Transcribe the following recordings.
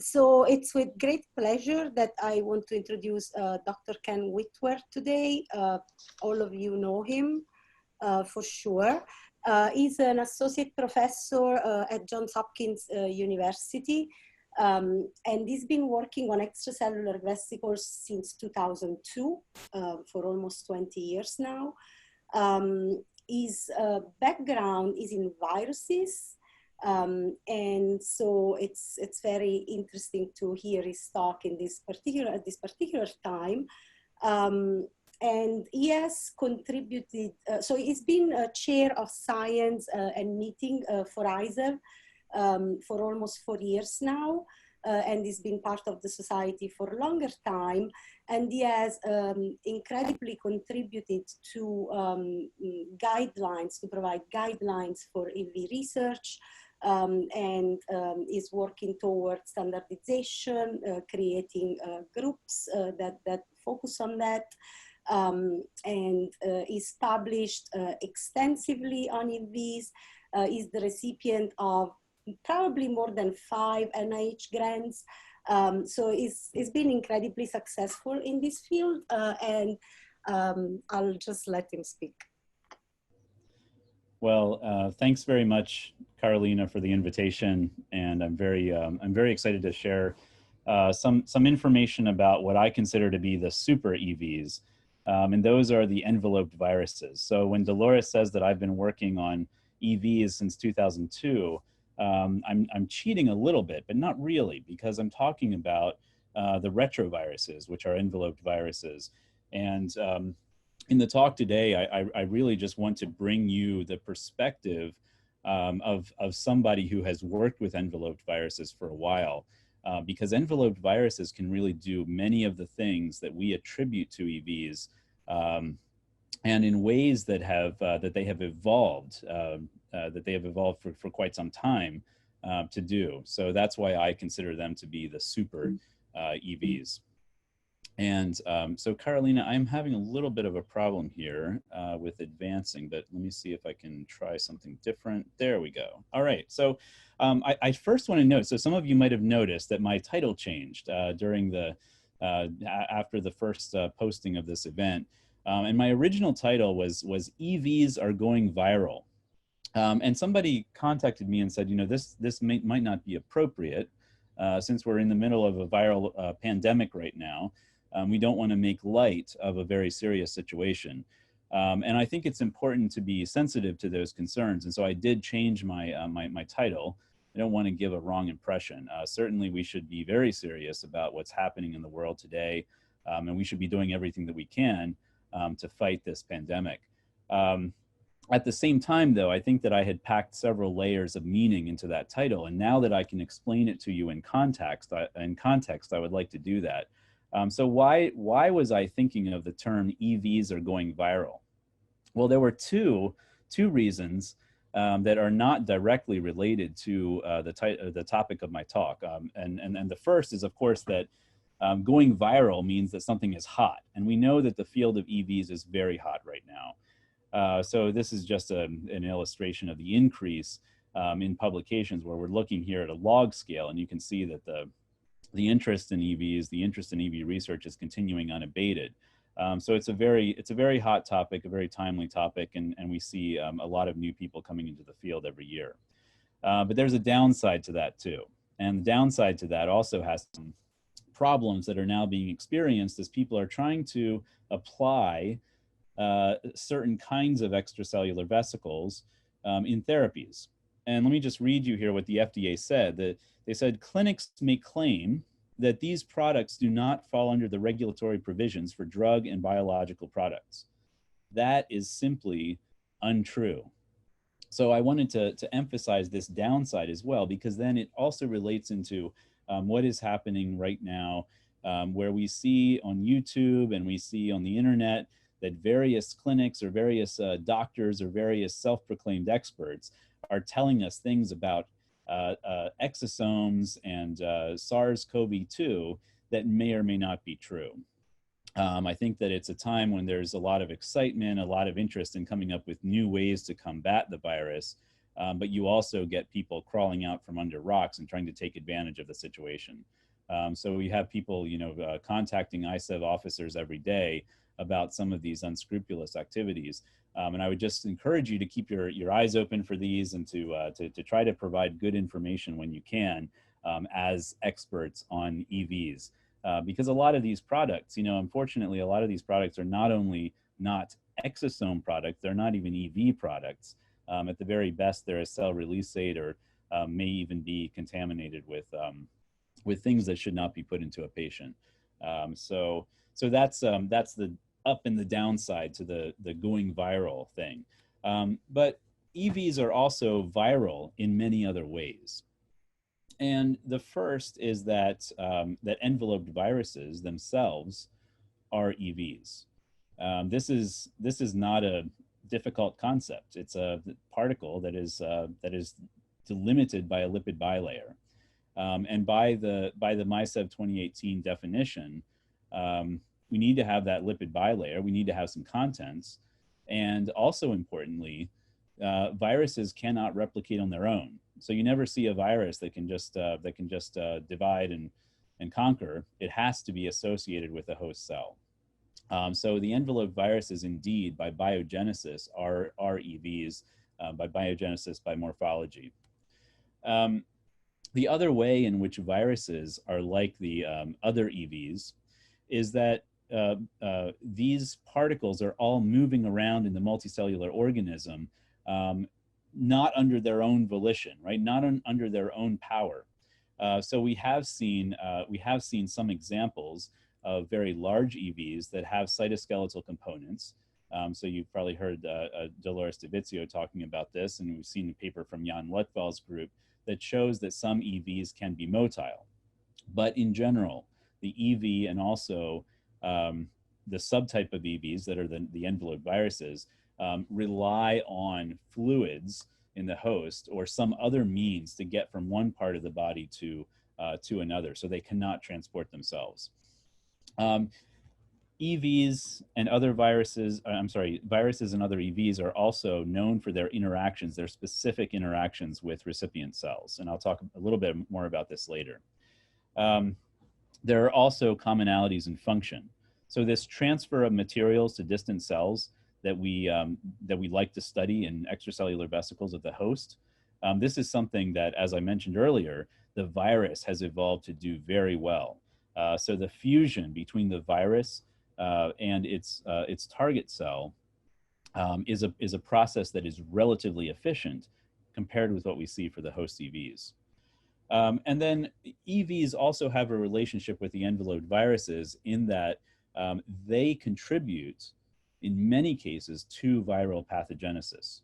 So it's with great pleasure that I want to introduce Dr. Ken Witwer today. All of you know him for sure. He's an associate professor at Johns Hopkins University, and he's been working on extracellular vesicles since 2002, for almost 20 years now. His background is in viruses, and so it's very interesting to hear his talk in this particular time. And he has contributed, so he's been a chair of science and meeting for ISER for almost 4 years now, and he's been part of the society for a longer time. And he has incredibly contributed to guidelines, to provide guidelines for EV research, and is working towards standardization, creating groups that focus on that. And is published extensively on EVs, is the recipient of probably more than 5 NIH grants. So it's been incredibly successful in this field, and I'll just let him speak. Well, thanks very much, Carolina, for the invitation, and I'm very excited to share some information about what I consider to be the super EVs. And those are the enveloped viruses. So when Dolores says that I've been working on EVs since 2002, I'm cheating a little bit, but not really, because I'm talking about the retroviruses, which are enveloped viruses. And in the talk today, I really just want to bring you the perspective of somebody who has worked with enveloped viruses for a while. Because enveloped viruses can really do many of the things that we attribute to EVs, and in ways that they have evolved for quite some time to do. So that's why I consider them to be the super EVs. And so Carolina, I'm having a little bit of a problem here with advancing, but let me see if I can try something different. There we go. All right, so I first want to note, so some of you might have noticed that my title changed during the, after the first posting of this event. And my original title was EVs are going viral. And somebody contacted me and said, you know, this might not be appropriate since we're in the middle of a viral pandemic right now. We don't want to make light of a very serious situation. And I think it's important to be sensitive to those concerns. And so I did change my title. I don't want to give a wrong impression. Certainly we should be very serious about what's happening in the world today. And we should be doing everything that we can to fight this pandemic. At the same time, though, I think that I had packed several layers of meaning into that title. And now that I can explain it to you in context, I would like to do that. So why was I thinking of the term EVs are going viral? Well, there were two reasons that are not directly related to the topic of my talk. And the first is, of course, that going viral means that something is hot. And we know that the field of EVs is very hot right now. So this is just an illustration of the increase in publications where we're looking here at a log scale, and you can see that the interest in EVs, the interest in EV research is continuing unabated. So it's a very hot topic, a very timely topic, and we see a lot of new people coming into the field every year. But there's a downside to that too. And the downside to that also has some problems that are now being experienced as people are trying to apply certain kinds of extracellular vesicles in therapies. And let me just read you here what the FDA said. That they said clinics may claim that these products do not fall under the regulatory provisions for drug and biological products. That is simply untrue. So I wanted to emphasize this downside as well, because then it also relates into what is happening right now, where we see on YouTube and we see on the internet that various clinics or various doctors or various self-proclaimed experts are telling us things about exosomes and SARS-CoV-2 that may or may not be true. I think that it's a time when there's a lot of excitement, a lot of interest in coming up with new ways to combat the virus. but you also get people crawling out from under rocks and trying to take advantage of the situation. So we have people, contacting ICEV officers every day about some of these unscrupulous activities. And I would just encourage you to keep your eyes open for these and to try to provide good information when you can as experts on EVs. Because a lot of these products, unfortunately, a lot of these products are not only not exosome products, they're not even EV products. At the very best, they're a cell release aid or may even be contaminated with things that should not be put into a patient. So that's the up and the downside to the going viral thing. But EVs are also viral in many other ways. And the first is that that enveloped viruses themselves are EVs. This is not a difficult concept. It's a particle that is delimited by a lipid bilayer. And by the MySev 2018 definition, we need to have that lipid bilayer. We need to have some contents, and also importantly, viruses cannot replicate on their own. So you never see a virus that can just divide and conquer. It has to be associated with a host cell. So the enveloped viruses, indeed, by biogenesis, are EVs, by biogenesis, by morphology. The other way in which viruses are like the other EVs is that these particles are all moving around in the multicellular organism, not under their own volition, right? Not under their own power. So we have seen some examples of very large EVs that have cytoskeletal components. So you've probably heard Dolores de Vizio talking about this, and we've seen a paper from Jan Letval's group that shows that some EVs can be motile. But in general, the EV and also the subtype of EVs that are the enveloped viruses rely on fluids in the host or some other means to get from one part of the body to another, so they cannot transport themselves. EVs and other viruses, viruses and other EVs are also known for their interactions, their specific interactions with recipient cells. And I'll talk a little bit more about this later. There are also commonalities in function. So this transfer of materials to distant cells that we like to study in extracellular vesicles of the host, this is something that, as I mentioned earlier, the virus has evolved to do very well. So the fusion between the virus and its target cell is a process that is relatively efficient compared with what we see for the host EVs. And then EVs also have a relationship with the enveloped viruses in that they contribute, in many cases, to viral pathogenesis.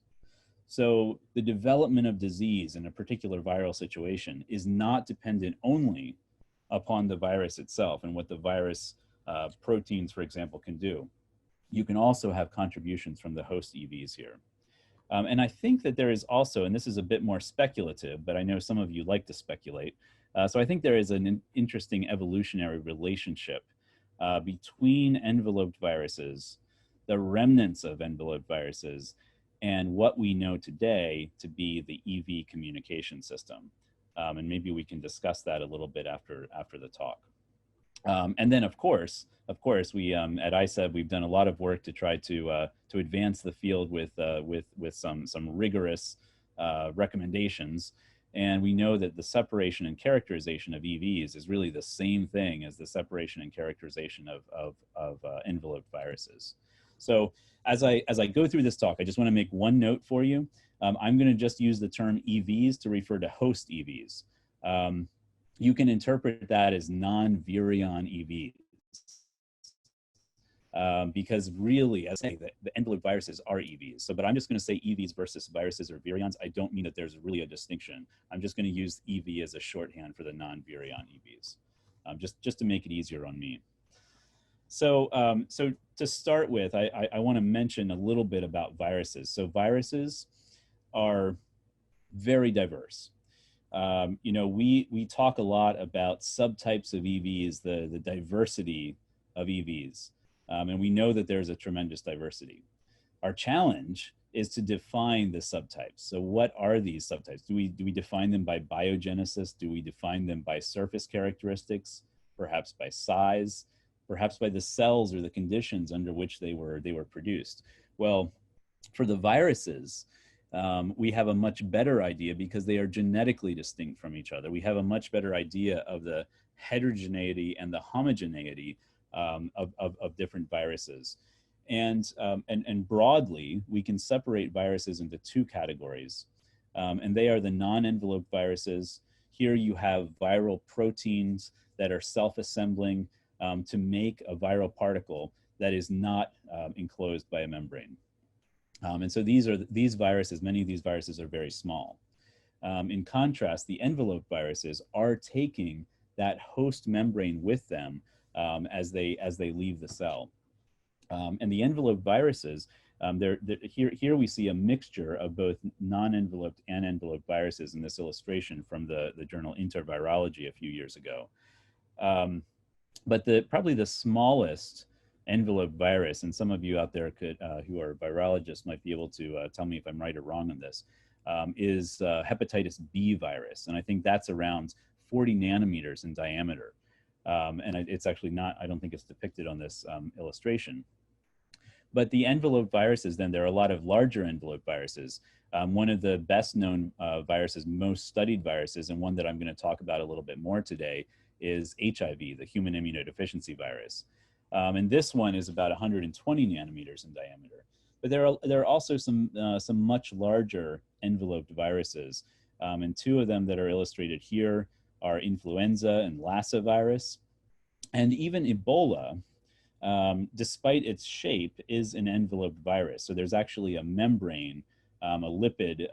So the development of disease in a particular viral situation is not dependent only upon the virus itself and what the virus proteins, for example, can do. You can also have contributions from the host EVs here. And I think that there is also, and this is a bit more speculative, but I know some of you like to speculate. So I think there is an interesting evolutionary relationship between enveloped viruses, the remnants of enveloped viruses, and what we know today to be the EV communication system. And maybe we can discuss that a little bit after the talk. And then, of course, we at ICEV we've done a lot of work to try to advance the field with some rigorous recommendations. And we know that the separation and characterization of EVs is really the same thing as the separation and characterization of enveloped viruses. So as I go through this talk, I just want to make one note for you. I'm going to just use the term EVs to refer to host EVs. You can interpret that as non-virion EVs. Because really, as I say, the enveloped viruses are EVs. So, but I'm just going to say EVs versus viruses or virions. I don't mean that there's really a distinction. I'm just going to use EV as a shorthand for the non-virion EVs, just to make it easier on me. So, so to start with, I want to mention a little bit about viruses. So viruses are very diverse. We talk a lot about subtypes of EVs, the diversity of EVs. And we know that there's a tremendous diversity. Our challenge is to define the subtypes. So what are these subtypes? Do we define them by biogenesis? Do we define them by surface characteristics? Perhaps by size? Perhaps by the cells or the conditions under which they were produced? Well, for the viruses, we have a much better idea because they are genetically distinct from each other. We have a much better idea of the heterogeneity and the homogeneity of different viruses. And broadly, we can separate viruses into two categories, and they are the non-enveloped viruses. Here you have viral proteins that are self-assembling to make a viral particle that is not enclosed by a membrane. And so these viruses, many of these viruses are very small. In contrast, the enveloped viruses are taking that host membrane with them as they leave the cell. And the enveloped viruses, here we see a mixture of both non-enveloped and enveloped viruses in this illustration from the journal Intervirology a few years ago. But probably the smallest enveloped virus, and some of you out there who are virologists might be able to tell me if I'm right or wrong on this, is hepatitis B virus. And I think that's around 40 nanometers in diameter. And it's actually not, I don't think it's depicted on this illustration. But the enveloped viruses, then there are a lot of larger enveloped viruses. One of the best known viruses, most studied viruses, and one that I'm going to talk about a little bit more today is HIV, the human immunodeficiency virus. And this one is about 120 nanometers in diameter. But there are also some much larger enveloped viruses. And two of them that are illustrated here are influenza and Lassa virus. And even Ebola, despite its shape, is an enveloped virus. So there's actually a membrane, a lipid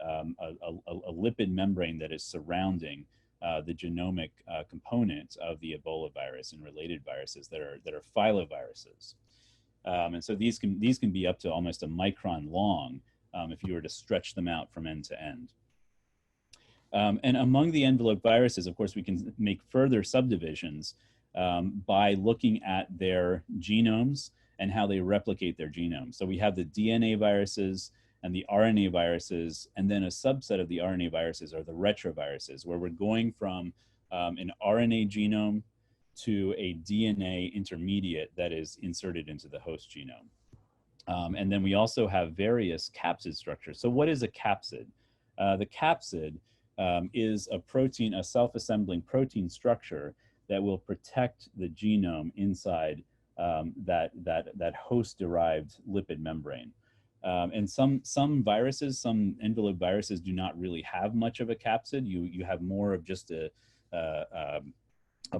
membrane that is surrounding the genomic component of the Ebola virus and related viruses that are filoviruses. And so these can be up to almost a micron long if you were to stretch them out from end to end. And among the enveloped viruses, of course, we can make further subdivisions by looking at their genomes and how they replicate their genomes. So we have the DNA viruses and the RNA viruses, and then a subset of the RNA viruses are the retroviruses, where we're going from an RNA genome to a DNA intermediate that is inserted into the host genome. And then we also have various capsid structures. So what is a capsid? The capsid is a protein, a self-assembling protein structure that will protect the genome inside that host-derived lipid membrane. And some viruses, some enveloped viruses, do not really have much of a capsid. You have more of just a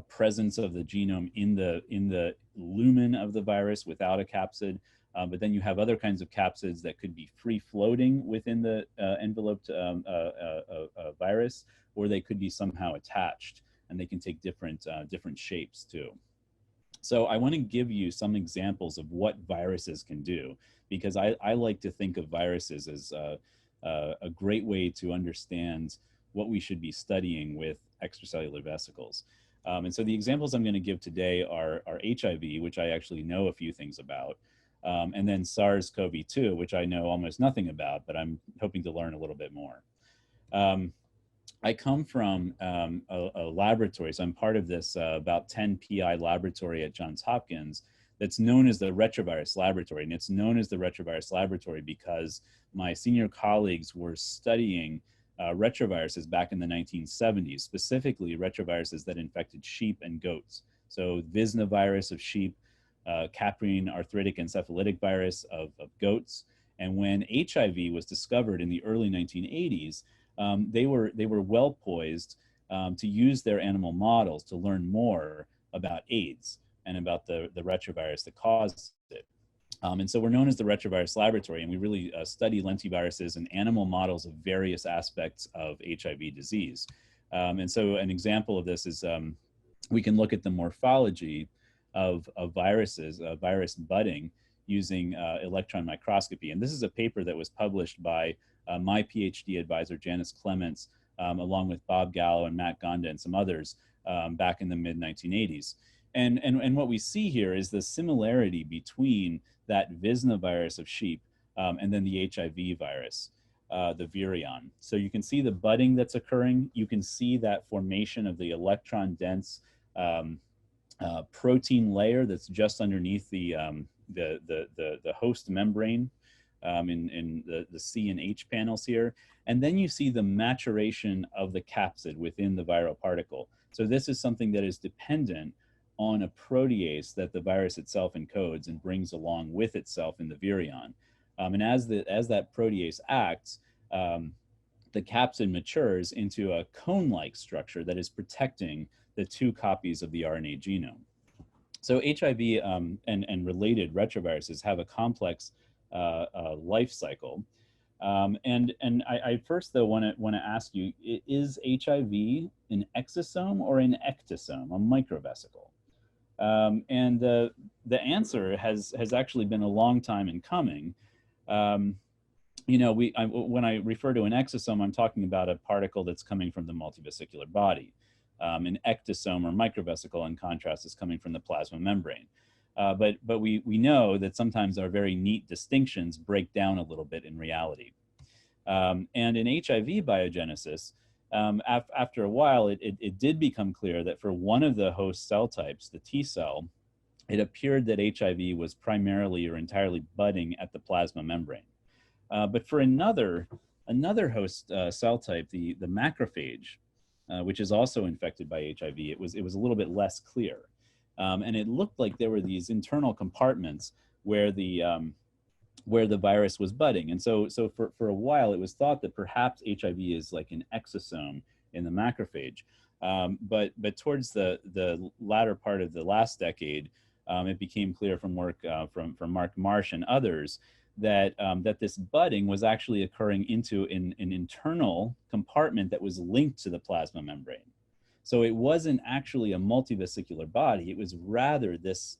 presence of the genome in the lumen of the virus without a capsid. But then you have other kinds of capsids that could be free-floating within the enveloped virus, or they could be somehow attached, and they can take different shapes too. So I want to give you some examples of what viruses can do, because I like to think of viruses as a great way to understand what we should be studying with extracellular vesicles. And so the examples I'm going to give today are HIV, which I actually know a few things about, and then SARS-CoV-2, which I know almost nothing about, but I'm hoping to learn a little bit more. I come from a laboratory, so I'm part of this about 10 PI laboratory at Johns Hopkins that's known as the retrovirus laboratory. And it's known as the retrovirus laboratory because my senior colleagues were studying retroviruses back in the 1970s, specifically retroviruses that infected sheep and goats. So Visna of sheep, caprine arthritic encephalitic virus of goats. And when HIV was discovered in the early 1980s, they were well poised to use their animal models to learn more about AIDS and about the retrovirus that caused it. And so we're known as the retrovirus laboratory, and we really study lentiviruses and animal models of various aspects of HIV disease. And so an example of this is we can look at the morphology of viruses, virus budding, using electron microscopy. And this is a paper that was published by my PhD advisor, Janice Clements, along with Bob Gallo and Matt Gonda and some others back in the mid-1980s. And what we see here is the similarity between that Visna virus of sheep and then the HIV virus, the virion. So you can see the budding that's occurring. You can see that formation of the electron-dense protein layer that's just underneath the host membrane in the C and H panels here. And then you see the maturation of the capsid within the viral particle. So this is something that is dependent on a protease that the virus itself encodes and brings along with itself in the virion. And as that protease acts, the capsid matures into a cone-like structure that is protecting the 2 copies of the RNA genome. So HIV and related retroviruses have a complex life cycle. And I first, though, want to ask you, is HIV an exosome or an ectosome, a microvesicle? And the answer has actually been a long time in coming. You know, when I refer to an exosome, I'm talking about a particle that's coming from the multivesicular body. An ectosome or microvesicle, in contrast, is coming from the plasma membrane. But we know that sometimes our very neat distinctions break down a little bit in reality. And in HIV biogenesis, after a while, it did become clear that for one of the host cell types, the T cell, it appeared that HIV was primarily or entirely budding at the plasma membrane. But for another host cell type, the macrophage, which is also infected by HIV, it was a little bit less clear. And it looked like there were these internal compartments where the virus was budding. And so for a while, it was thought that perhaps HIV is like an exosome in the macrophage. But towards the latter part of the last decade, it became clear from work from Mark Marsh and others that this budding was actually occurring into an internal compartment that was linked to the plasma membrane. So it wasn't actually a multivesicular body. It was rather this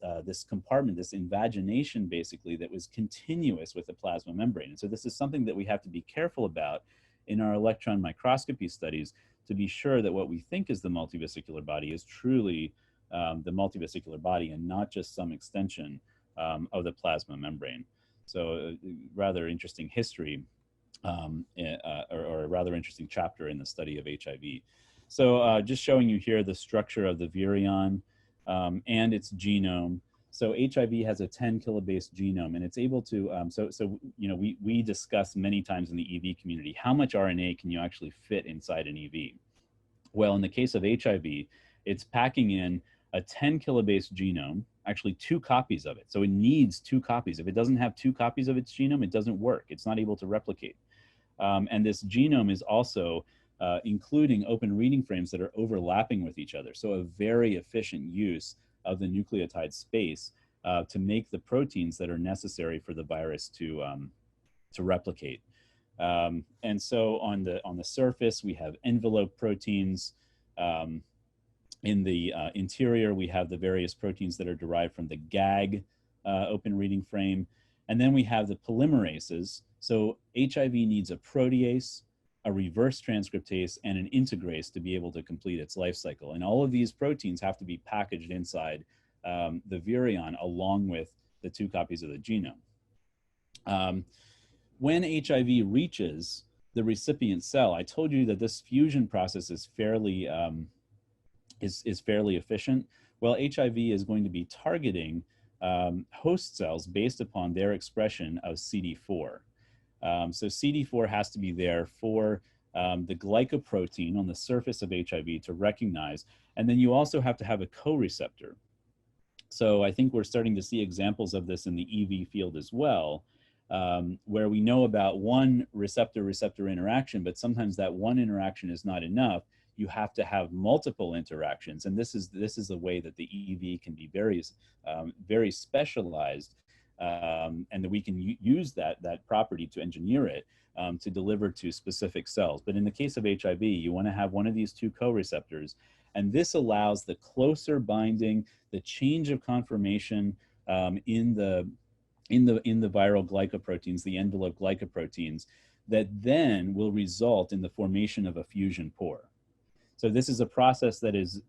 compartment, this invagination, basically, that was continuous with the plasma membrane. And so this is something that we have to be careful about in our electron microscopy studies, to be sure that what we think is the multivesicular body is truly the multivesicular body and not just some extension of the plasma membrane. So rather interesting history or a rather interesting chapter in the study of HIV. So just showing you here the structure of the virion and its genome. So HIV has a 10 kilobase genome, and it's able to, so you know, we discuss many times in the EV community, how much RNA can you actually fit inside an EV? Well, in the case of HIV, it's packing in a 10 kilobase genome, actually 2 copies of it. So it needs 2 copies. If it doesn't have 2 copies of its genome, it doesn't work. It's not able to replicate. And this genome is also including open reading frames that are overlapping with each other. So a very efficient use of the nucleotide space to make the proteins that are necessary for the virus to replicate. And so on the surface, we have envelope proteins. In the interior, we have the various proteins that are derived from the GAG open reading frame. And then we have the polymerases. So HIV needs a protease, a reverse transcriptase, and an integrase to be able to complete its life cycle. And all of these proteins have to be packaged inside the virion along with the 2 copies of the genome. When HIV reaches the recipient cell, I told you that this fusion process is fairly efficient. Well, HIV is going to be targeting host cells based upon their expression of CD4. So CD4 has to be there for the glycoprotein on the surface of HIV to recognize. And then you also have to have a co-receptor. So I think we're starting to see examples of this in the EV field as well, where we know about one receptor-receptor interaction, but sometimes that one interaction is not enough. You have to have multiple interactions, and this is the way that the EV can be very specialized, and that we can use that property to engineer it to deliver to specific cells. But in the case of HIV, you want to have one of these 2 co-receptors, and this allows the closer binding, the change of conformation in the viral glycoproteins, the envelope glycoproteins, that then will result in the formation of a fusion pore. So this is a process that is,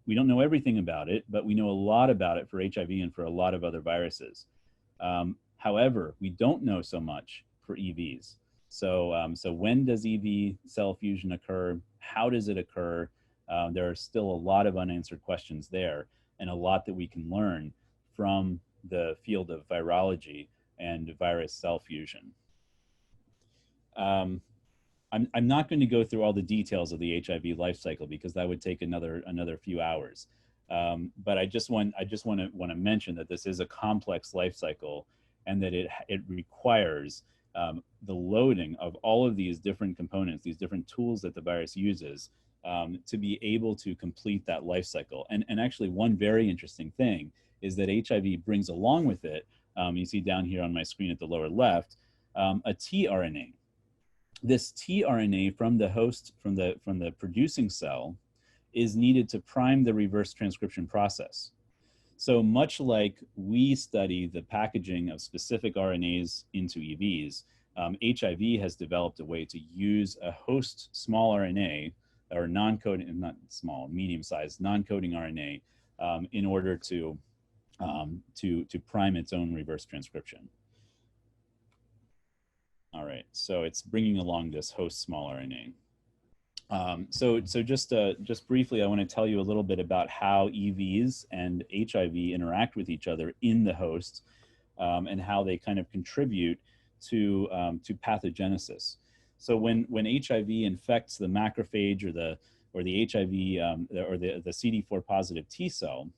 we don't know everything about it, but we know a lot about it for HIV and for a lot of other viruses. However, we don't know so much for EVs. So when does EV cell fusion occur? How does it occur? There are still a lot of unanswered questions there, and a lot that we can learn from the field of virology and virus cell fusion. I'm not going to go through all the details of the HIV life cycle because that would take another few hours. But I just want to mention that this is a complex life cycle, and that it requires the loading of all of these different components, these different tools that the virus uses to be able to complete that life cycle. And actually, one very interesting thing is that HIV brings along with it, you see down here on my screen at the lower left, a tRNA. This tRNA from the host, from the producing cell, is needed to prime the reverse transcription process. So much like we study the packaging of specific RNAs into EVs, HIV has developed a way to use a host small RNA, or non-coding, not small, medium-sized non-coding RNA, in order to prime its own reverse transcription. All right, so it's bringing along this host small RNA. So just briefly, I want to tell you a little bit about how EVs and HIV interact with each other in the host, and how they kind of contribute to pathogenesis. So when HIV infects the macrophage or the HIV or the CD4 positive T cell,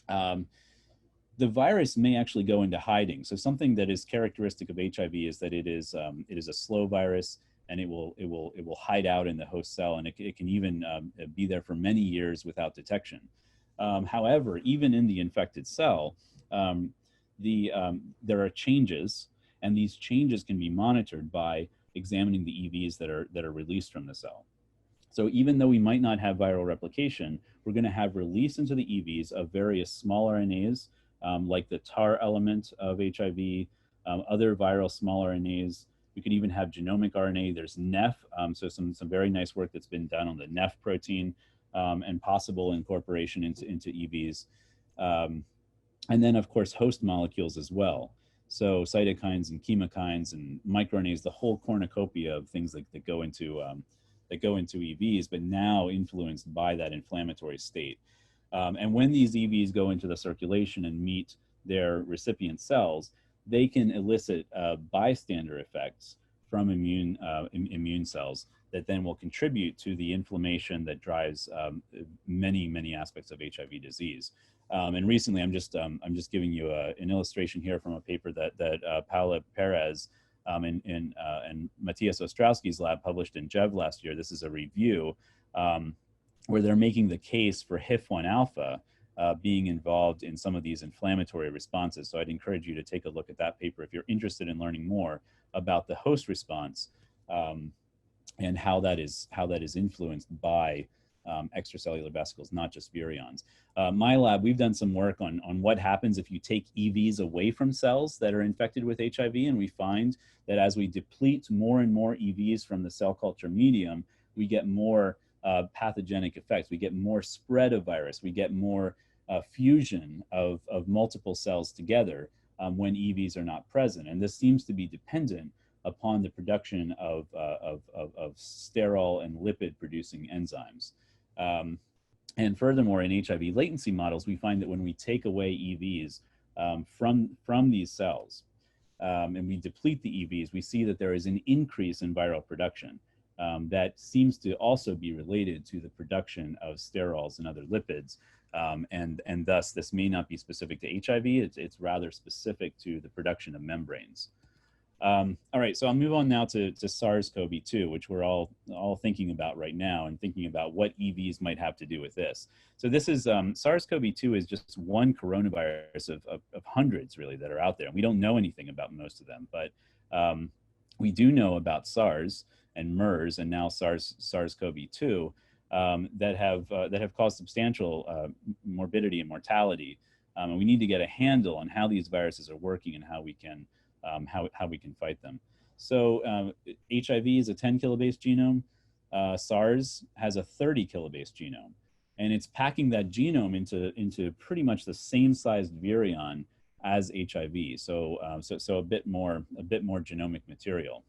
the virus may actually go into hiding. So something that is characteristic of HIV is that it is a slow virus, and it will hide out in the host cell, and it can even be there for many years without detection. However, even in the infected cell, there are changes, and these changes can be monitored by examining the EVs that are released from the cell. So even though we might not have viral replication, we're going to have release into the EVs of various small RNAs, like the TAR element of HIV, other viral small RNAs. We could even have genomic RNA. There's NEF, so some very nice work that's been done on the NEF protein, and possible incorporation into EVs. And then, of course, host molecules as well. So cytokines and chemokines and microRNAs, the whole cornucopia of things that go into EVs, but now influenced by that inflammatory state. And when these EVs go into the circulation and meet their recipient cells, they can elicit bystander effects from immune cells that then will contribute to the inflammation that drives many aspects of HIV disease. And recently, I'm just giving you an illustration here from a paper that Paula Perez and Matthias Ostrowski's lab published in JEV last year. This is a review where they're making the case for HIF1 alpha being involved in some of these inflammatory responses. So I'd encourage you to take a look at that paper if you're interested in learning more about the host response and how that is influenced by extracellular vesicles, not just virions. My lab, we've done some work on what happens if you take EVs away from cells that are infected with HIV, and we find that as we deplete more and more EVs from the cell culture medium, we get more pathogenic effects. We get more spread of virus. We get more fusion of multiple cells together when EVs are not present. And this seems to be dependent upon the production of sterol and lipid-producing enzymes. And furthermore, in HIV latency models, we find that when we take away EVs from these cells and we deplete the EVs, we see that there is an increase in viral production. That seems to also be related to the production of sterols and other lipids. And thus, this may not be specific to HIV, it's rather specific to the production of membranes. All right, so I'll move on now to SARS-CoV-2, which we're all thinking about right now, and thinking about what EVs might have to do with this. So this is, SARS-CoV-2 is just one coronavirus of hundreds, really, that are out there. And we don't know anything about most of them, but we do know about SARS and MERS and now SARS-CoV-2 that have caused substantial morbidity and mortality. And we need to get a handle on how these viruses are working and how we can fight them. So HIV is a 10 kilobase genome. SARS has a 30 kilobase genome, and it's packing that genome into pretty much the same sized virion as HIV. So a bit more genomic material.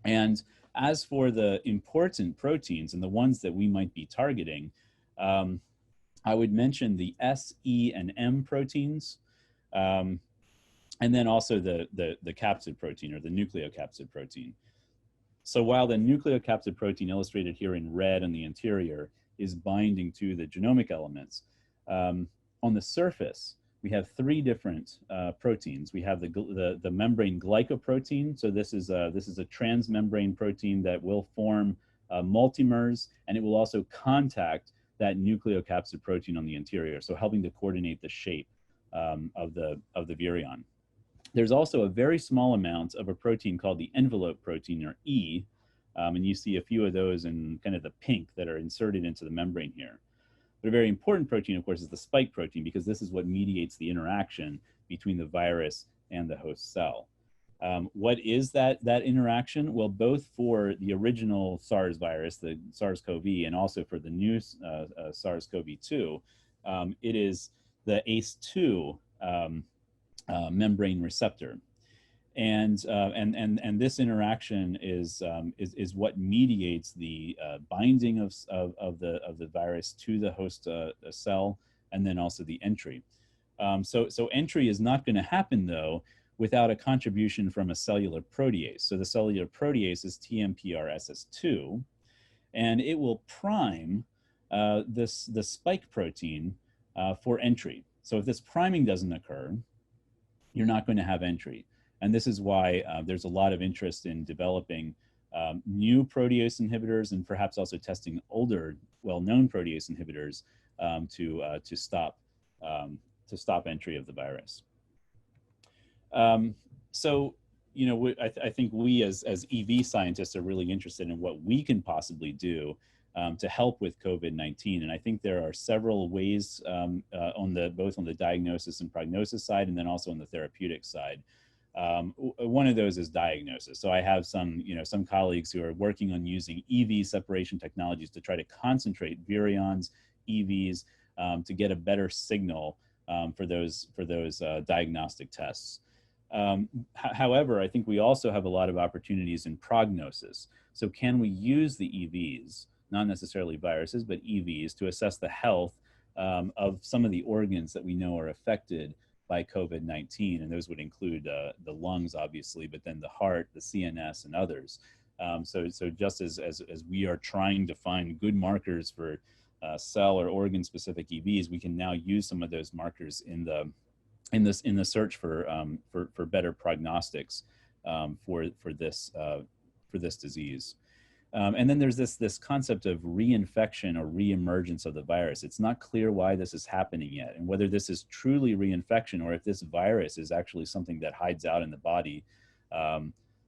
And as for the important proteins and the ones that we might be targeting, I would mention the S, E, and M proteins, and then also the capsid protein or the nucleocapsid protein. So while the nucleocapsid protein illustrated here in red on the interior is binding to the genomic elements, on the surface, we have three different proteins. We have the membrane glycoprotein. So this is a transmembrane protein that will form multimers, and it will also contact that nucleocapsid protein on the interior, so helping to coordinate the shape of the virion. There's also a very small amount of a protein called the envelope protein, or E, and you see a few of those in kind of the pink that are inserted into the membrane here. But a very important protein, of course, is the spike protein, because this is what mediates the interaction between the virus and the host cell. What is that interaction? Well, both for the original SARS virus, the SARS-CoV, and also for the new SARS-CoV-2, it is the ACE2 membrane receptor. And this interaction is what mediates the binding of the virus to the host cell, and then also the entry. So entry is not going to happen, though, without a contribution from a cellular protease. So the cellular protease is TMPRSS2, and it will prime the spike protein for entry. So if this priming doesn't occur, you're not going to have entry. And this is why there's a lot of interest in developing new protease inhibitors, and perhaps also testing older, well-known protease inhibitors to stop entry of the virus. So, you know, I think we as EV scientists are really interested in what we can possibly do to help with COVID-19. And I think there are several ways both on the diagnosis and prognosis side, and then also on the therapeutic side. One of those is diagnosis. So I have some colleagues who are working on using EV separation technologies to try to concentrate virions, EVs, to get a better signal for those diagnostic tests. However, I think we also have a lot of opportunities in prognosis. So can we use the EVs, not necessarily viruses, but EVs, to assess the health of some of the organs that we know are affected by COVID-19, and those would include the lungs, obviously, but then the heart, the CNS, and others. So just as we are trying to find good markers for cell or organ-specific EVs, we can now use some of those markers in the search for better prognostics for this disease. And then there's this concept of reinfection or reemergence of the virus. It's not clear why this is happening yet, and whether this is truly reinfection or if this virus is actually something that hides out in the body,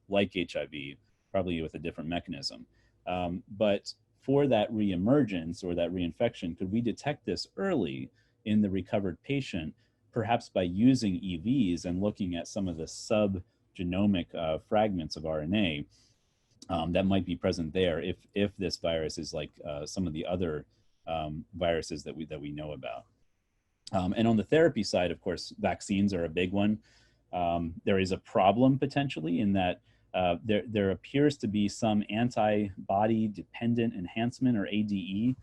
like HIV, probably with a different mechanism. But for that reemergence or that reinfection, could we detect this early in the recovered patient, perhaps by using EVs and looking at some of the subgenomic fragments of RNA that might be present there if this virus is like some of the other viruses that we know about. And on the therapy side, of course, vaccines are a big one. There is a problem potentially in that there appears to be some antibody dependent enhancement, or ADE,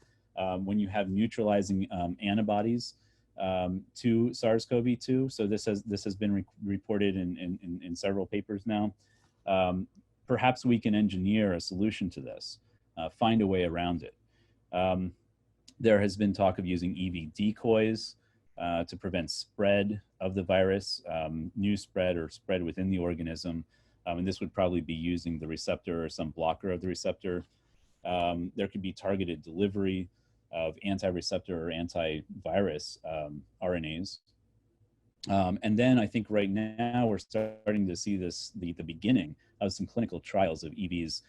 when you have neutralizing antibodies to SARS-CoV-2. So this has been reported in several papers now. Perhaps we can engineer a solution to this, find a way around it. There has been talk of using EV decoys to prevent spread of the virus, new spread or spread within the organism. And this would probably be using the receptor or some blocker of the receptor. There could be targeted delivery of anti-receptor or antivirus RNAs. And then I think right now we're starting to see the beginning of some clinical trials of EVs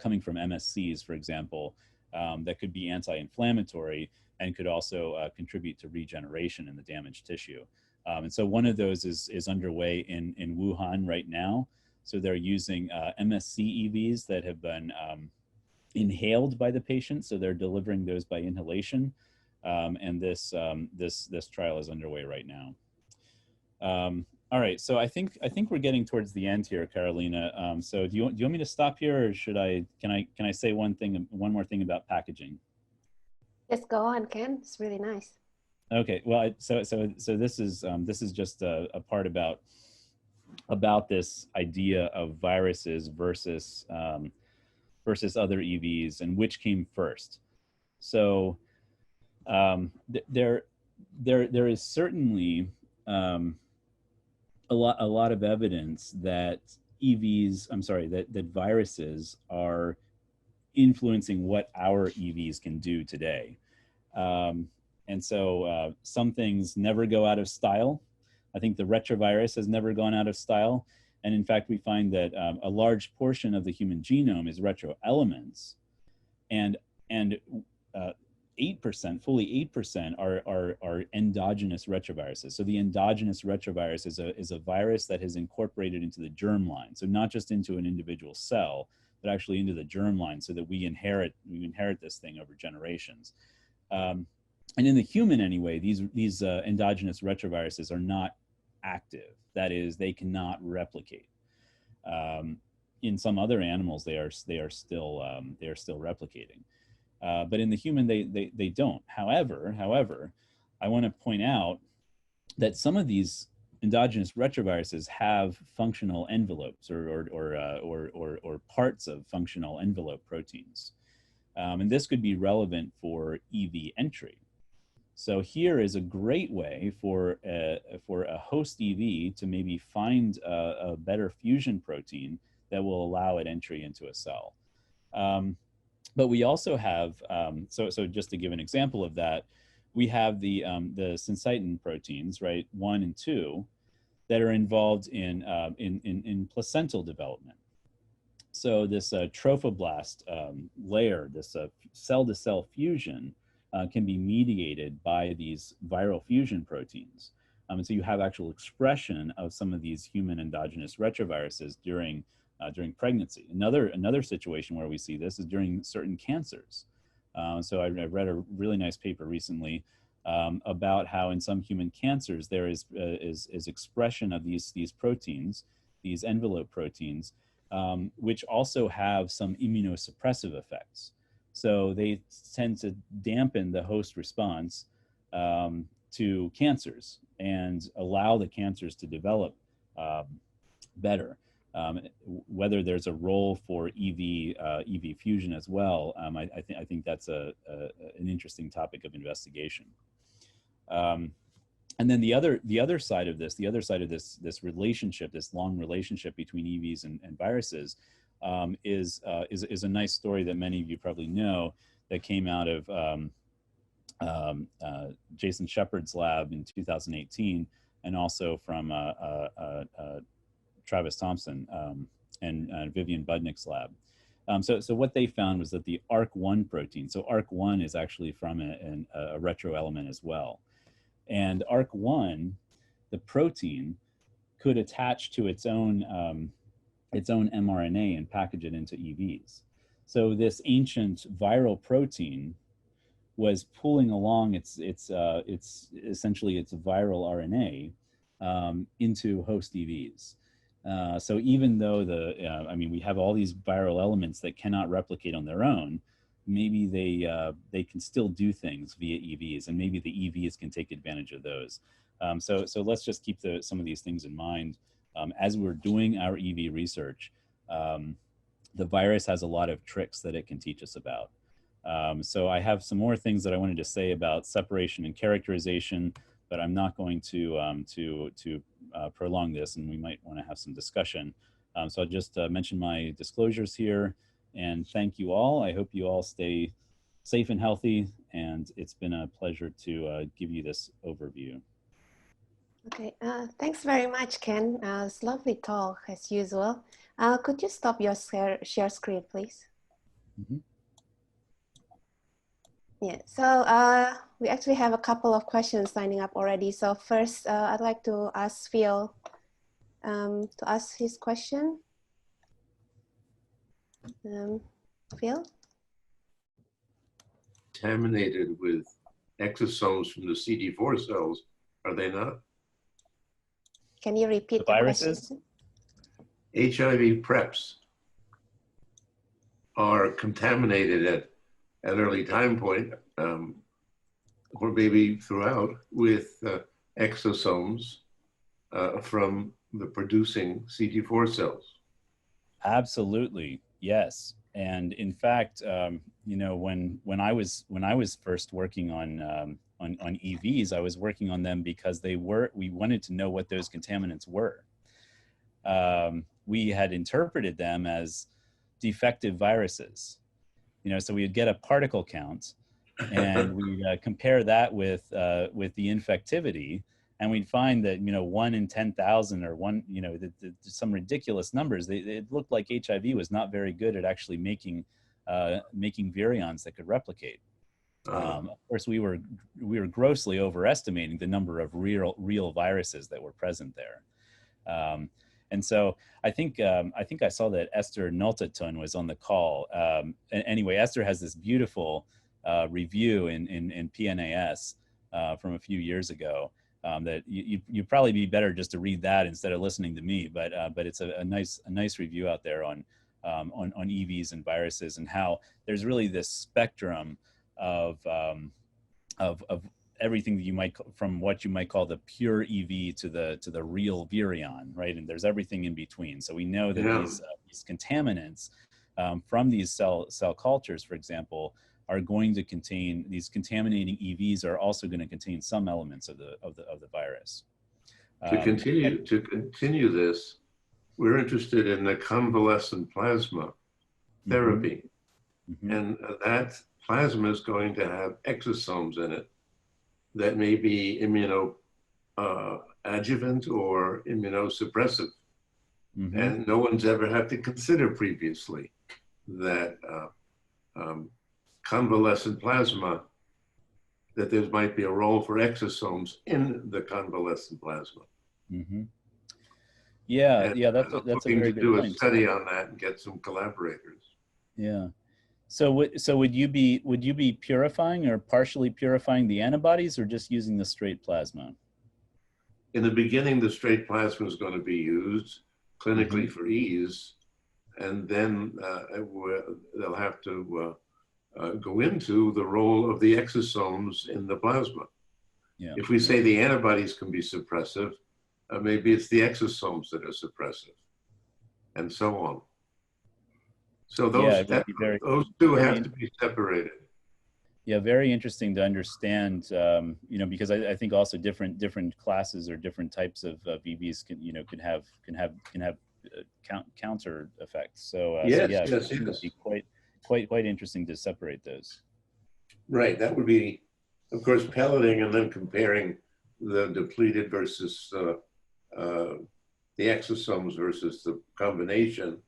coming from MSCs, for example, that could be anti-inflammatory and could also contribute to regeneration in the damaged tissue. And so one of those is underway in Wuhan right now. So they're using MSC EVs that have been inhaled by the patient. So they're delivering those by inhalation. And this trial is underway right now. All right, so I think we're getting towards the end here, Carolina. So do you want me to stop here, or should can I say one more thing about packaging? Yes, go on, Ken. It's really nice. Okay, well, so this is just a part about this idea of viruses versus versus other EVs and which came first. So there is certainly a lot of evidence that that viruses are influencing what our EVs can do today. And so some things never go out of style. I think the retrovirus has never gone out of style. And in fact, we find that a large portion of the human genome is retroelements, and 8%, fully 8% are endogenous retroviruses. So the endogenous retrovirus is a virus that has incorporated into the germline. So not just into an individual cell, but actually into the germline, so that we inherit this thing over generations. And in the human anyway, these endogenous retroviruses are not active. That is, they cannot replicate. In some other animals, they are still replicating. But in the human, they don't. However, I want to point out that some of these endogenous retroviruses have functional envelopes or parts of functional envelope proteins, and this could be relevant for EV entry. So here is a great way for a host EV to maybe find a better fusion protein that will allow it entry into a cell. But we also have, so just to give an example of that, we have the syncytin proteins, right, 1 and 2, that are involved in placental development. So this trophoblast layer, this cell-to-cell fusion, can be mediated by these viral fusion proteins. And so you have actual expression of some of these human endogenous retroviruses during pregnancy. Another situation where we see this is during certain cancers. So I read a really nice paper recently about how in some human cancers there is expression of these proteins, these envelope proteins, which also have some immunosuppressive effects. So they tend to dampen the host response to cancers and allow the cancers to develop better. Whether there's a role for EV fusion as well, I think that's an interesting topic of investigation. And then the other side of this relationship, this long relationship between EVs and viruses, is a nice story that many of you probably know that came out of Jason Shepard's lab in 2018, and also from Travis Thompson and Vivian Budnick's lab. So what they found was that the ARC1 protein, so ARC1 is actually from a retroelement as well. And ARC1, the protein, could attach to its own mRNA and package it into EVs. So this ancient viral protein was pulling along its essentially its viral RNA into host EVs. So even though we have all these viral elements that cannot replicate on their own, maybe they can still do things via EVs, and maybe the EVs can take advantage of those. So let's just keep some of these things in mind as we're doing our EV research. The virus has a lot of tricks that it can teach us about. So I have some more things that I wanted to say about separation and characterization, but I'm not going to prolong this, and we might want to have some discussion. So I'll just mention my disclosures here, and thank you all. I hope you all stay safe and healthy, and it's been a pleasure to give you this overview. Okay, thanks very much, Ken. It's a lovely talk as usual. Could you stop your share screen, please? Mm-hmm. Yeah, so we actually have a couple of questions signing up already. So first, I'd like to ask Phil to ask his question. Phil? Contaminated with exosomes from the CD4 cells, are they not? Can you repeat the viruses? question? HIV preps are contaminated at an early time point, or maybe throughout, with exosomes from the producing CD4 cells. Absolutely, yes. And in fact, you know, when I was first working on EVs, I was working on them because we wanted to know what those contaminants were. We had interpreted them as defective viruses, you know, so we'd get a particle count and we'd compare that with the infectivity, and we'd find that, you know, 1 in 10,000 or one, you know, some ridiculous numbers. It looked like HIV was not very good at actually making virions that could replicate. Of course, we were grossly overestimating the number of real viruses that were present there. And so I think I saw that Esther Nultatun was on the call. Anyway, Esther has this beautiful review in PNAS from a few years ago that you'd probably be better just to read that instead of listening to me. But it's a nice review out there on EVs and viruses, and how there's really this spectrum of everything that you might, from what you might call the pure EV to the real virion, right? And there's everything in between. So we know that these contaminants from these cell cultures, for example, are going to contain, these contaminating EVs are also going to contain some elements of the virus. To continue this, we're interested in the convalescent plasma therapy, and that plasma is going to have exosomes in it that may be adjuvant or immunosuppressive. And no one's ever had to consider previously that convalescent plasma, that there might be a role for exosomes in the convalescent plasma. Yeah, that's a very good do point. a study on that and get some collaborators. Yeah. So would you be purifying or partially purifying the antibodies, or just using the straight plasma? In the beginning, the straight plasma is going to be used clinically for ease, and then they'll have to go into the role of the exosomes in the plasma. Yeah. If we say the antibodies can be suppressive, maybe it's the exosomes that are suppressive, and so on. So those two have to be separated. Yeah, very interesting to understand, you know, because I think also different classes or different types of EVs can have counter effects. So it would be quite interesting to separate those. Right, that would be, of course, pelleting and then comparing the depleted versus the exosomes versus the combination.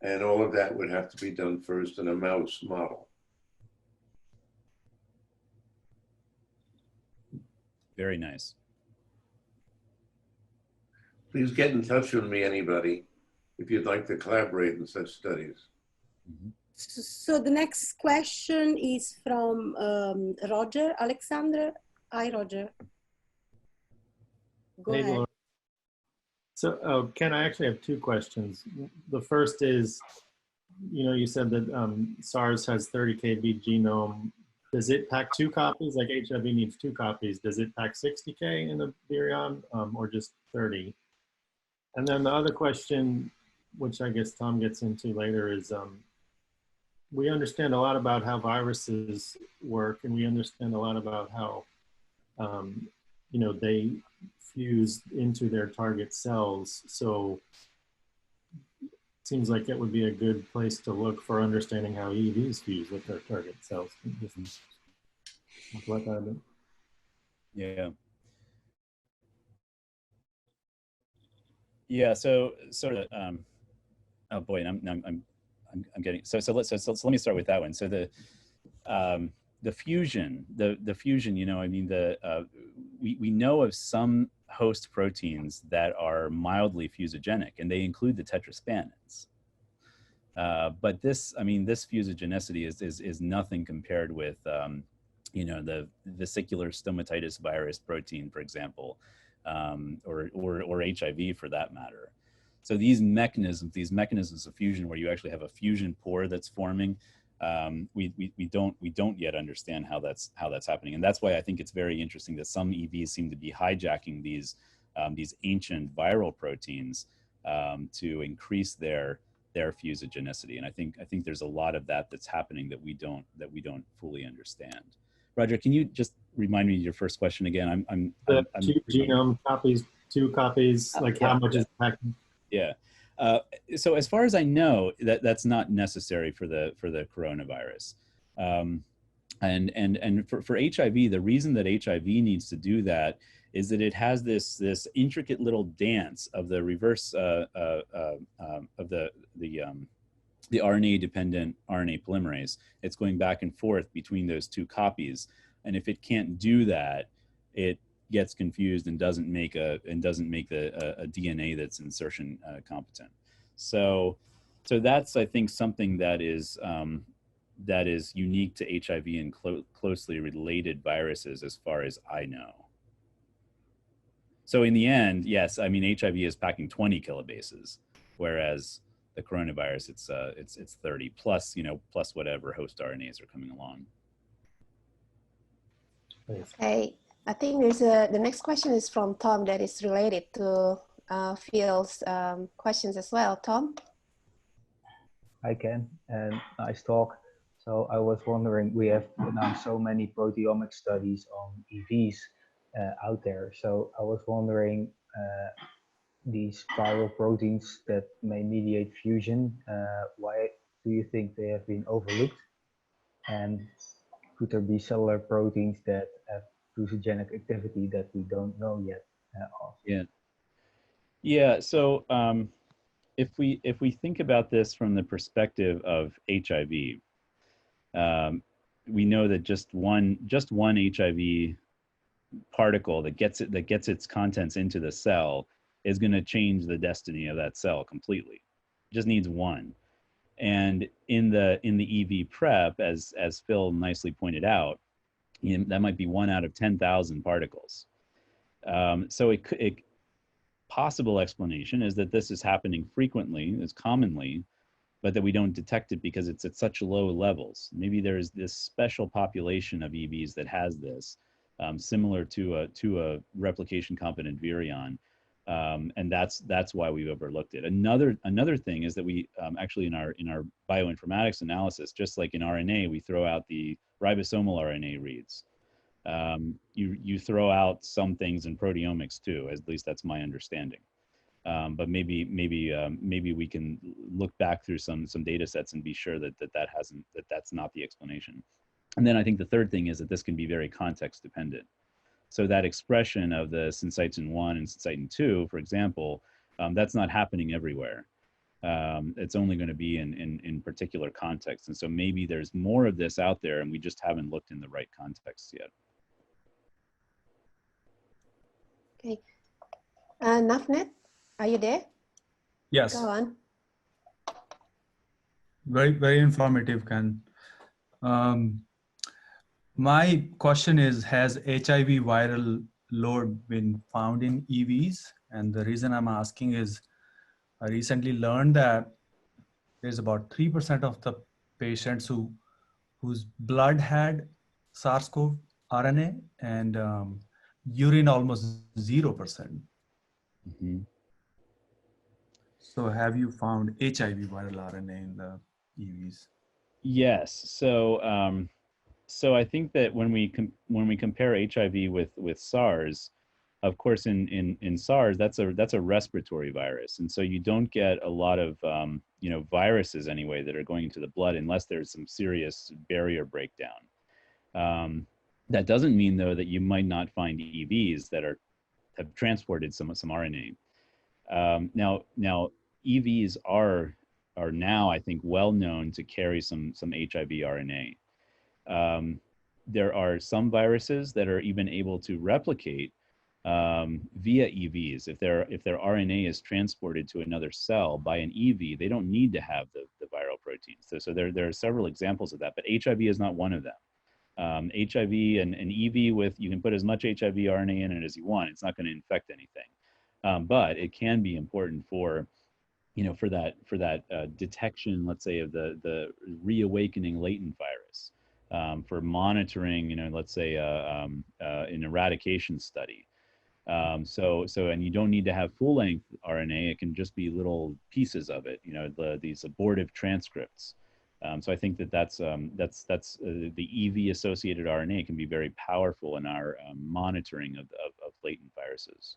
And all of that would have to be done first in a mouse model. Very nice. Please get in touch with me, anybody, if you'd like to collaborate in such studies. So the next question is from Roger Alexander. Hi, Roger. Go ahead. Dolores. So, Ken, I actually have two questions. The first is, you know, you said that SARS has 30 KB genome. Does it pack 2 copies? Like HIV needs 2 copies. Does it pack 60K in the virion, or just 30? And then the other question, which I guess Tom gets into later, is we understand a lot about how viruses work, and we understand a lot about how, you know, they fuse into their target cells. So it seems like it would be a good place to look for understanding how EVs fuse with their target cells. Talk about that a bit. Yeah. Yeah. So oh boy, I'm getting so let me start with that one. So the fusion, you know, I mean, we know of some host proteins that are mildly fusogenic, and they include the tetraspanins. But this fusogenicity is nothing compared with, you know, the vesicular stomatitis virus protein, for example, or HIV for that matter. So these mechanisms of fusion, where you actually have a fusion pore that's forming, we don't yet understand how that's happening, and that's why I think it's very interesting that some EVs seem to be hijacking these ancient viral proteins to increase their fusogenicity, and I think there's a lot of that's happening that we don't fully understand. Roger, can you just remind me of your first question again? I'm two genome copies, two copies, like how much is packing? Yeah. So as far as I know, that's not necessary for the coronavirus. And for HIV, the reason that HIV needs to do that is that it has this intricate little dance of the reverse of the RNA-dependent RNA polymerase. It's going back and forth between those two copies, and if it can't do that, it gets confused and doesn't make a DNA that's insertion competent. So that's, I think, something that is unique to HIV and closely related viruses, as far as I know. So in the end, yes, I mean, HIV is packing 20 kilobases, whereas the coronavirus, it's 30 plus, plus whatever host RNAs are coming along. Okay, I think the next question is from Tom that is related to Phil's questions as well. Tom? Hi, Ken, and nice talk. So I was wondering, we have now so many proteomic studies on EVs out there. So I was wondering, these viral proteins that may mediate fusion, why do you think they have been overlooked? And could there be cellular proteins that have fusogenic activity that we don't know yet of? Yeah. So if we think about this from the perspective of HIV, we know that just one HIV particle that gets its contents into the cell is going to change the destiny of that cell completely. It just needs one. And in the EV prep, as Phil nicely pointed out, that might be 1 out of 10,000 particles. So it possible explanation is that this is happening frequently, it's commonly, but that we don't detect it because it's at such low levels. Maybe there's this special population of EVs that has this, similar to a replication competent virion. And that's why we've overlooked it. Another thing is that we actually in our bioinformatics analysis, just like in RNA, we throw out the ribosomal RNA reads. You throw out some things in proteomics too, at least that's my understanding. But maybe we can look back through some data sets and be sure that's not the explanation. And then I think the third thing is that this can be very context dependent. So that expression of the syncytin 1 and syncytin 2, for example, that's not happening everywhere. It's only going to be in particular contexts. And so maybe there's more of this out there and we just haven't looked in the right contexts yet. Okay. Nafnet, are you there? Yes. Go on. Very, very informative, Ken. My question is, has HIV viral load been found in EVs? And the reason I'm asking is, I recently learned that there's about 3% of the patients whose blood had SARS-CoV RNA and urine almost 0%. Mm-hmm. So have you found HIV viral RNA in the EVs? Yes. So I think that when we compare HIV with SARS, of course, in SARS, that's a respiratory virus, and so you don't get a lot of viruses anyway that are going into the blood unless there's some serious barrier breakdown. That doesn't mean though that you might not find EVs that have transported some RNA. Now EVs are now, I think, well known to carry some HIV RNA. There are some viruses that are even able to replicate via EVs. If their RNA is transported to another cell by an EV, they don't need to have the viral proteins. So there are several examples of that, but HIV is not one of them. HIV and EV with, you can put as much HIV RNA in it as you want. It's not going to infect anything, but it can be important for, for that detection, let's say, of the reawakening latent virus, for monitoring, let's say an eradication study. And you don't need to have full length RNA. It can just be little pieces of it, these abortive transcripts. So I think that's the EV associated RNA can be very powerful in our monitoring of latent viruses.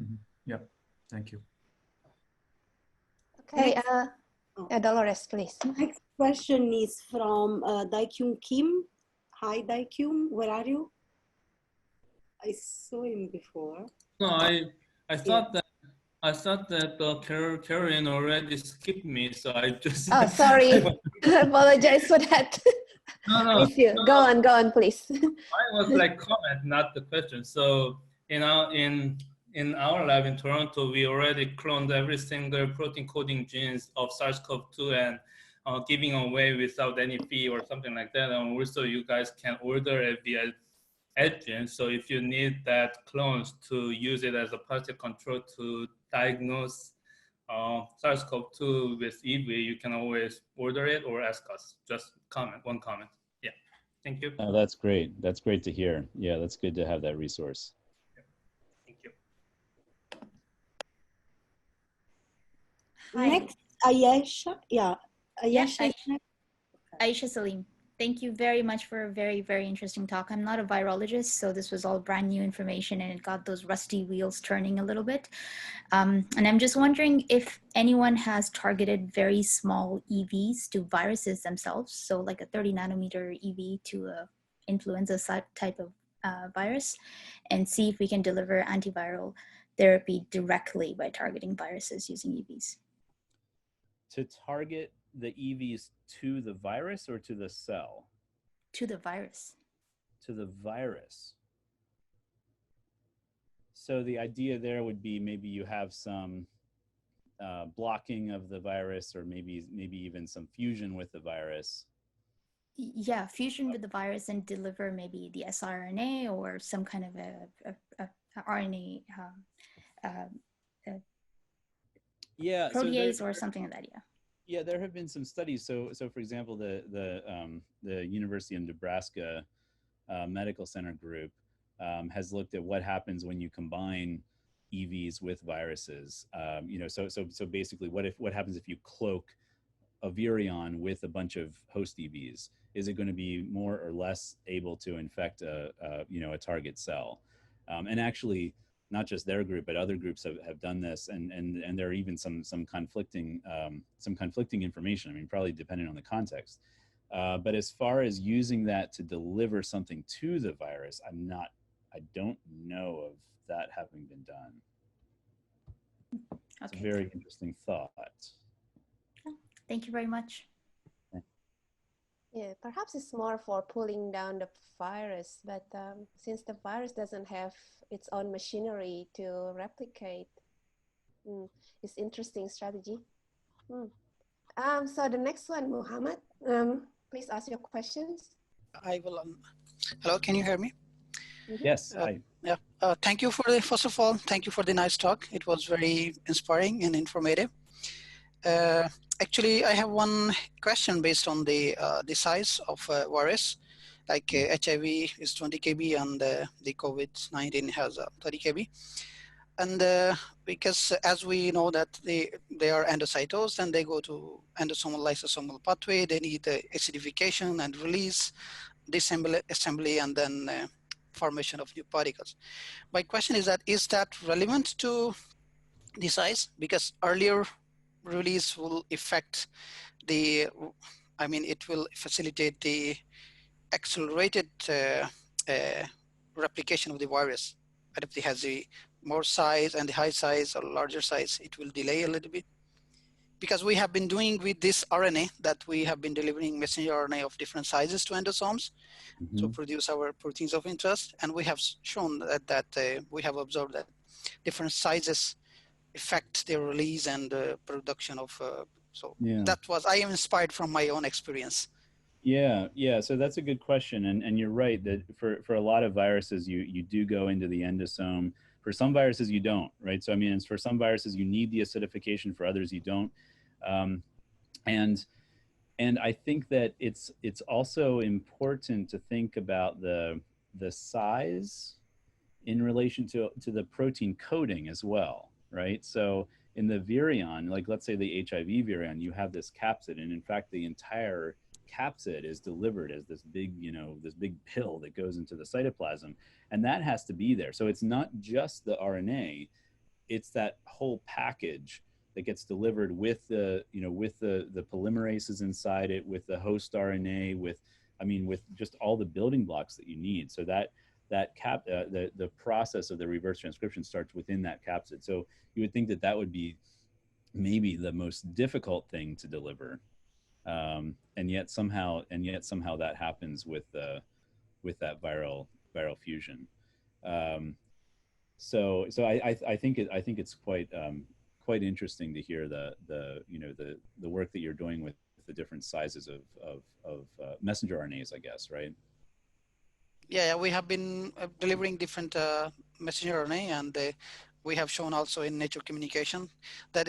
Mm-hmm. Yeah, thank you. Okay, Dolores, please. Next question is from Daekyung Kim. Hi, Daekyung, where are you? I saw him before. No, I thought that Karen already skipped me, so I just. Oh, sorry. Apologize for that. No. Go on, please. I was like comment, not the question. So in our lab in Toronto, we already cloned every single protein coding genes of SARS-CoV-2 and giving away without any fee or something like that. And also, you guys can order it via Edgen. So if you need that clones to use it as a positive control to diagnose SARS-CoV-2 with EV, you can always order it or ask us. Just one comment. Yeah, thank you. Oh, that's great. That's great to hear. Yeah, that's good to have that resource. Thank you. Hi. Next, Ayesha. Yeah, Ayesha. Aisha Salim. Thank you very much for a very, very interesting talk. I'm not a virologist, so this was all brand new information and it got those rusty wheels turning a little bit. And I'm just wondering if anyone has targeted very small EVs to viruses themselves, so like a 30 nanometer EV to a influenza type of virus, and see if we can deliver antiviral therapy directly by targeting viruses using EVs. To target the EVs to the virus or to the cell? To the virus. To the virus. So the idea there would be maybe you have some blocking of the virus, or maybe even some fusion with the virus. Yeah, fusion with the virus and deliver maybe the siRNA or some kind of a RNA yeah, protease or something like that. Yeah. Yeah, there have been some studies. So for example, the University of Nebraska Medical Center group has looked at what happens when you combine EVs with viruses. So basically, what happens if you cloak a virion with a bunch of host EVs? Is it going to be more or less able to infect a target cell? And actually, not just their group, but other groups have done this, and there are even some conflicting information. I mean, probably depending on the context. But as far as using that to deliver something to the virus, I don't know of that having been done. It's a very interesting thought. Thank you very much. Yeah, perhaps it's more for pulling down the virus, but since the virus doesn't have its own machinery to replicate, it's interesting strategy. So the next one, Muhammad, please ask your questions. I will. Hello, can you hear me? Yes. Hi. Yeah. Thank you first of all, thank you for the nice talk. It was very inspiring and informative. Actually, I have one question based on the size of virus. Like HIV is 20 kb and the COVID-19 has 30 kb. And because as we know that they are endocytosed and they go to endosomal lysosomal pathway, they need acidification and release, disassembly, and then formation of new particles. My question is that relevant to the size? Because earlier release will affect it will facilitate the accelerated replication of the virus. But if it has the more size and the high size or larger size, it will delay a little bit. Because we have been doing with this RNA that we have been delivering messenger RNA of different sizes to endosomes to produce our proteins of interest. And we have shown that we have observed that different sizes affect their release and production of, I am inspired from my own experience. Yeah. So that's a good question, and you're right that for a lot of viruses, you do go into the endosome. For some viruses, you don't, right? So I mean, for some viruses, you need the acidification. For others, you don't. And I think that it's also important to think about the size in relation to the protein coding as well, right? So in the virion, like let's say the HIV virion, you have this capsid, and in fact, the entire capsid is delivered as this big, this big pill that goes into the cytoplasm, and that has to be there. So it's not just the RNA, it's that whole package that gets delivered with the, with the polymerases inside it, with the host RNA, with just all the building blocks that you need. So that the process of the reverse transcription starts within that capsid. So you would think that would be maybe the most difficult thing to deliver, and yet somehow that happens with that viral fusion. So I think it's quite interesting to hear the work that you're doing with the different sizes of messenger RNAs, I guess, right? Yeah, we have been delivering different messenger RNA, and we have shown also in Nature Communication that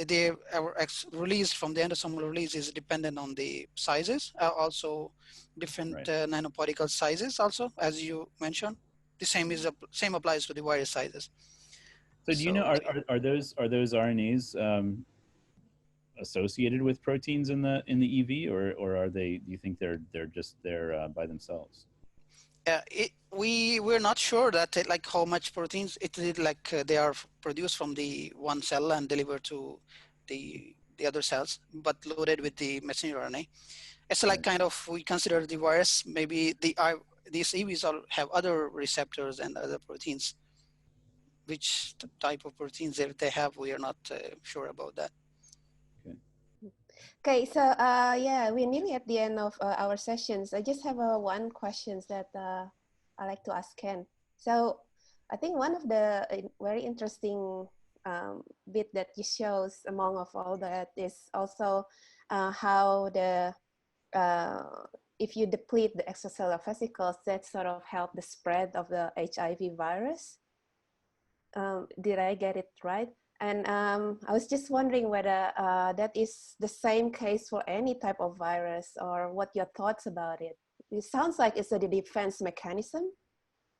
our release from the endosomal release is dependent on the sizes, also different right. nanoparticle sizes also, as you mentioned. The same applies to the virus sizes. So do you know, are those RNAs associated with proteins in the EV, or are they? Do you think they're just there by themselves? We're not sure that like how much proteins they are produced from the one cell and delivered to the other cells, but loaded with the messenger RNA. It's like kind of, we consider the virus, maybe these EVs have other receptors and other proteins. Which type of proteins they have, we are not sure about that. Okay, so yeah, we're nearly at the end of our sessions. I just have one question that I like to ask Ken. So I think one of the very interesting bit that you shows among of all that is also how if you deplete the extracellular vesicles, that sort of help the spread of the HIV virus. Did I get it right? And I was just wondering whether that is the same case for any type of virus, or what your thoughts about it. It sounds like it's a defense mechanism.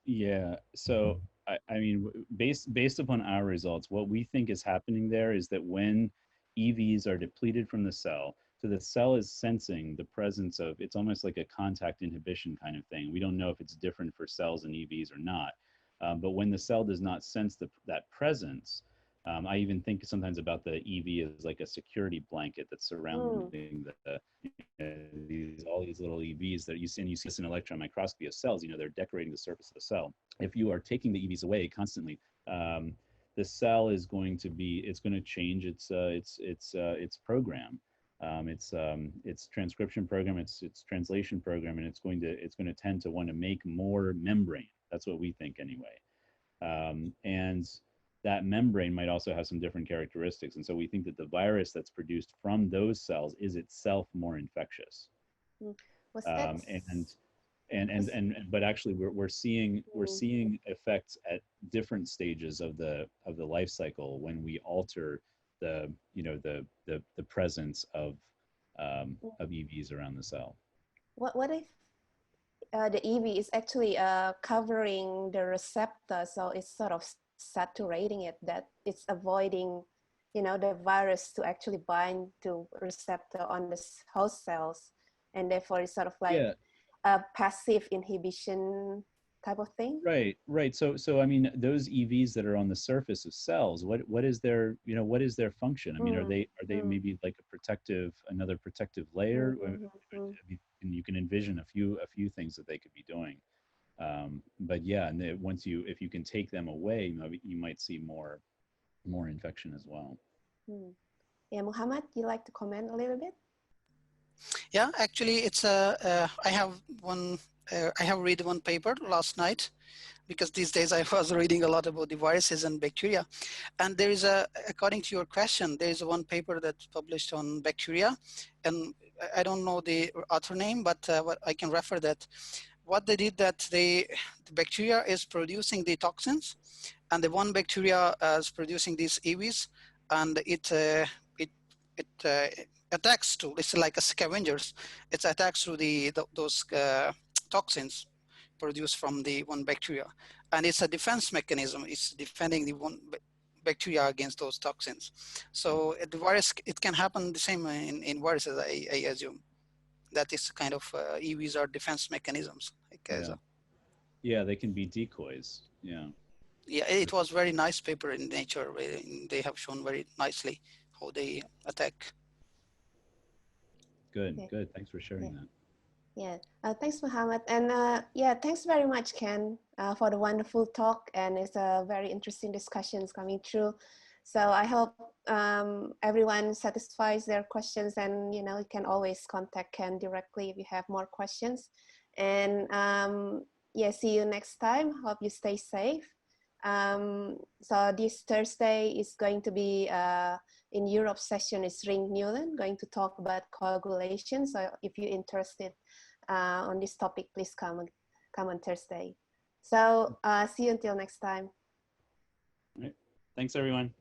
Yeah, so I mean, based upon our results, what we think is happening there is that when EVs are depleted from the cell, so the cell is sensing the presence of, it's almost like a contact inhibition kind of thing. We don't know if it's different for cells and EVs or not. But when the cell does not sense that presence, I even think sometimes about the EV as like a security blanket that's surrounding all these little EVs that you see this in electron microscopy of cells. They're decorating the surface of the cell. If you are taking the EVs away constantly, the cell is going to change its program. Its transcription program, its translation program, and it's going to tend to want to make more membrane. That's what we think anyway. And that membrane might also have some different characteristics. And so we think that the virus that's produced from those cells is itself more infectious. But actually we're seeing effects at different stages of the life cycle when we alter the presence of EVs around the cell. What if the EV is actually covering the receptor, so it's sort of saturating it, that it's avoiding, the virus to actually bind to receptor on the host cells, and therefore it's sort of like a passive inhibition type of thing? Right. So I mean, those EVs that are on the surface of cells, what is their function? I mean, are they maybe like another protective layer? And you can envision a few things that they could be doing. But yeah, and if you can take them away, you might see more infection as well. Yeah, Muhammad, you like to comment a little bit? Yeah, actually, it's I have one I have read one paper last night, because these days I was reading a lot about the viruses and bacteria. And there is according to your question, there is one paper that's published on bacteria, and I don't know the author name, but what I can refer that. What they did that the bacteria is producing the toxins, and the one bacteria is producing these EVs, and it attacks to, it's like a scavengers. It attacks to those toxins produced from the one bacteria, and it's a defense mechanism. It's defending the one bacteria against those toxins. So the virus, it can happen the same in viruses, I assume. That is kind of EVs are defense mechanisms. Yeah, they can be decoys. Yeah. Yeah, it was very nice paper in Nature. They have shown very nicely how they attack. Good, Yeah. good. Thanks for sharing that. Yeah, thanks, Mohammed. And yeah, thanks very much, Ken, for the wonderful talk. And it's a very interesting discussions coming through. So I hope everyone satisfies their questions, and you can always contact Ken directly if you have more questions. And yeah, see you next time. Hope you stay safe. So this Thursday is going to be in Europe session is Ring Newland going to talk about coagulation. So if you're interested on this topic, please come on Thursday. So see you until next time. All right. Thanks, everyone.